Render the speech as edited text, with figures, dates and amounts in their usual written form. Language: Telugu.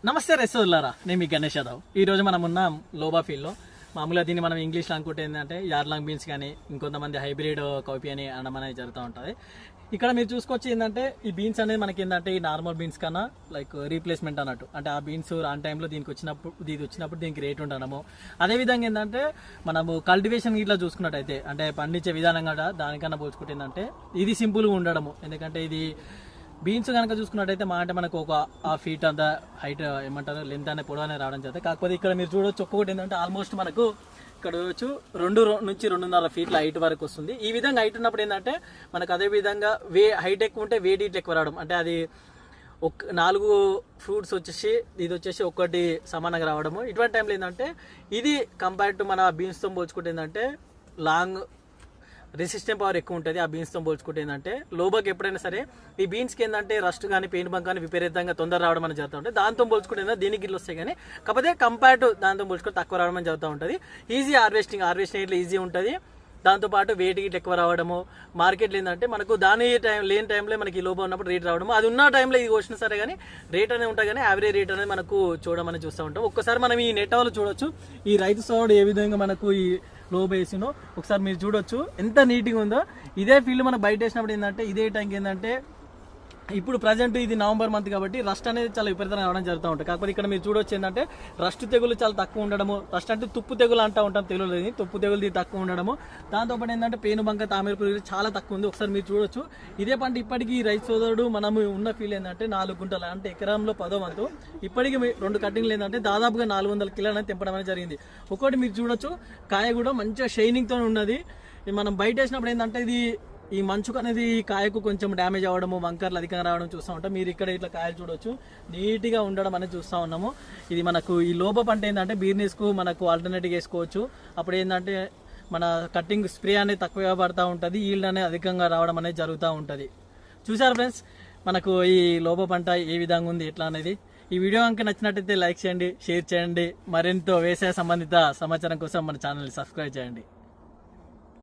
నమస్తే రెస్టోర్లారా, నేను మీ గణేష్ యాదవ్. ఈరోజు మనం ఉన్నాం లోబా ఫీల్డ్లో. మామూలుగా దీన్ని మనం ఇంగ్లీష్లో అనుకుంటే ఏంటంటే యార్లాంగ్ బీన్స్ కానీ ఇంకొంతమంది హైబ్రిడ్ కాఫీ అని అనడం అనేది జరుగుతూ ఉంటుంది. ఇక్కడ మీరు చూసుకొచ్చి ఏంటంటే ఈ బీన్స్ అనేది మనకి ఏంటంటే ఈ నార్మల్ బీన్స్ కన్నా లైక్ రీప్లేస్మెంట్ అన్నట్టు. అంటే ఆ బీన్స్ రాని టైంలో దీనికి వచ్చినప్పుడు దీనికి రేట్ ఉండడము. అదేవిధంగా ఏంటంటే మనము కల్టివేషన్ ఇట్లా చూసుకున్నట్టయితే అంటే పండించే విధానం కూడా దానికన్నా పోల్చుకుంటే ఏంటంటే ఇది సింపుల్గా ఉండడము. ఎందుకంటే ఇది బీన్స్ కనుక చూసుకున్నట్టయితే అంటే మనకు ఒక హాఫ్ ఫీట్ అంత హైట్ ఏమంటారు లెంత్ అనే పొడవనే రావడం జరుగుతుంది. కాకపోతే ఇక్కడ మీరు చూడవచ్చు ఒక్కొక్కటి ఏంటంటే ఆల్మోస్ట్ మనకు ఇక్కడ చూడవచ్చు 2 నుంచి 2.5 ఫీట్ల హైట్ వరకు వస్తుంది. ఈ విధంగా హైట్ ఉన్నప్పుడు ఏంటంటే మనకు అదే విధంగా హైట్ ఎక్కువ ఉంటే వెయిట్ ఇట్లా ఎక్కువ రావడం. అంటే అది 4 ఫ్రూట్స్ వచ్చేసి ఇది వచ్చేసి ఒకటి సమానంగా రావడము. ఇటువంటి టైంలో ఏంటంటే ఇది కంపేర్ టు మన బీన్స్తో పోల్చుకుంటే ఏంటంటే లాంగ్ రెసిస్టెంట్ పవర్ ఎక్కువ ఉంటుంది. ఆ బీన్స్తో పోల్చుకుంటే ఏంటంటే లోబాకి ఎప్పుడైనా సరే ఈ బీన్స్కి ఏంటంటే రస్ట్ కానీ పెయిన్ బంక్ కానీ విపరీతంగా తొందర రావడం అనేది జరుగుతూ ఉంటుంది. దాంతో పోల్చుకుంటే దీనికి ఇట్లా వస్తాయి కానీ కాకపోతే కంపేర్ టు దాంతో పోల్చుకుంటే తక్కువ రావడం అని జరుగుతూ ఉంటుంది. ఈజీ హార్వెస్టింగ్ ఇట్లా ఈజీ ఉంటుంది. దాంతోపాటు వెయిట్ గిట్ ఎక్కువ రావడము. మార్కెట్లో ఏంటంటే మనకు దాని లేని టైంలో మనకి లోబా ఉన్నప్పుడు రేట్ రావడము, అది ఉన్న టైంలో ఇది వచ్చినా సరే కానీ రేట్ అనేది ఉంటుంది. కానీ యావరేజ్ రేట్ అనేది మనకు చూడమని చూస్తూ ఉంటాం. ఒక్కసారి మనం ఈ నెట్ వాళ్ళు చూడొచ్చు ఈ రైతు సోడు ఏ విధంగా మనకు ఈ లోబా వేసినో ఒకసారి మీరు చూడొచ్చు ఎంత నీట్గా ఉందో. ఇదే ఫీల్డ్ మనం బయట వేసినప్పుడు ఏంటంటే ఇదే టైంకి ఏంటంటే ఇప్పుడు ప్రజెంట్ ఇది నవంబర్ మంత్ కాబట్టి రస్ట్ అనేది చాలా విపరీతంగా రావడం జరుగుతూ ఉంటుంది. కాకపోతే ఇక్కడ మీరు చూడొచ్చు ఏంటంటే రస్ట్ తెగులు చాలా తక్కువ ఉండడము. రస్ట్ అంటే తుప్పు తెగులు అంటూ ఉంటాం తెలుగులో, తుప్పు తెగులు తక్కువ ఉండడము. దాంతోపాటు ఏంటంటే పేను బంక తామర పురుగు చాలా తక్కువ ఉంది. ఒకసారి మీరు చూడొచ్చు ఇదే పంట ఇప్పటికీ రైతు సోదరుడు మనము ఉన్న ఫీల్ ఏంటంటే 4 గుంటలు అంటే ఎకరంలో 10వ వంతు. ఇప్పటికీ 2 కట్టింగ్లు ఏంటంటే దాదాపుగా 400 కిలోలు అనేది తెంపడం అనేది జరిగింది. ఒకటి మీరు చూడొచ్చు కాయ కూడా మంచిగా షైనింగ్తో ఉన్నది. మనం బయట వేసినప్పుడు ఏంటంటే ఇది ఈ మంచుకు అనేది కాయకు కొంచెం డ్యామేజ్ అవ్వడము, వంకర్లు అధికంగా రావడం చూస్తూ ఉంటాం. మీరు ఇక్కడ ఇట్లా కాయలు చూడొచ్చు నీట్గా ఉండడం అనేది చూస్తూ ఉన్నాము. ఇది మనకు ఈ లోబా పంట ఏంటంటే బీర్నీస్కు మనకు ఆల్టర్నేటివ్ వేసుకోవచ్చు. అప్పుడు ఏంటంటే మన కట్టింగ్ స్ప్రే అనేది తక్కువగా పడుతూ ఉంటుంది, ఈల్డ్ అనేది అధికంగా రావడం అనేది జరుగుతూ ఉంటుంది. చూసారు ఫ్రెండ్స్ మనకు ఈ లోబా పంట ఏ విధంగా ఉంది ఎట్లా అనేది. ఈ వీడియో కనుక నచ్చినట్టయితే లైక్ చేయండి, షేర్ చేయండి. మరింత వ్యవసాయ సంబంధిత సమాచారం కోసం మన ఛానల్ని సబ్స్క్రైబ్ చేయండి.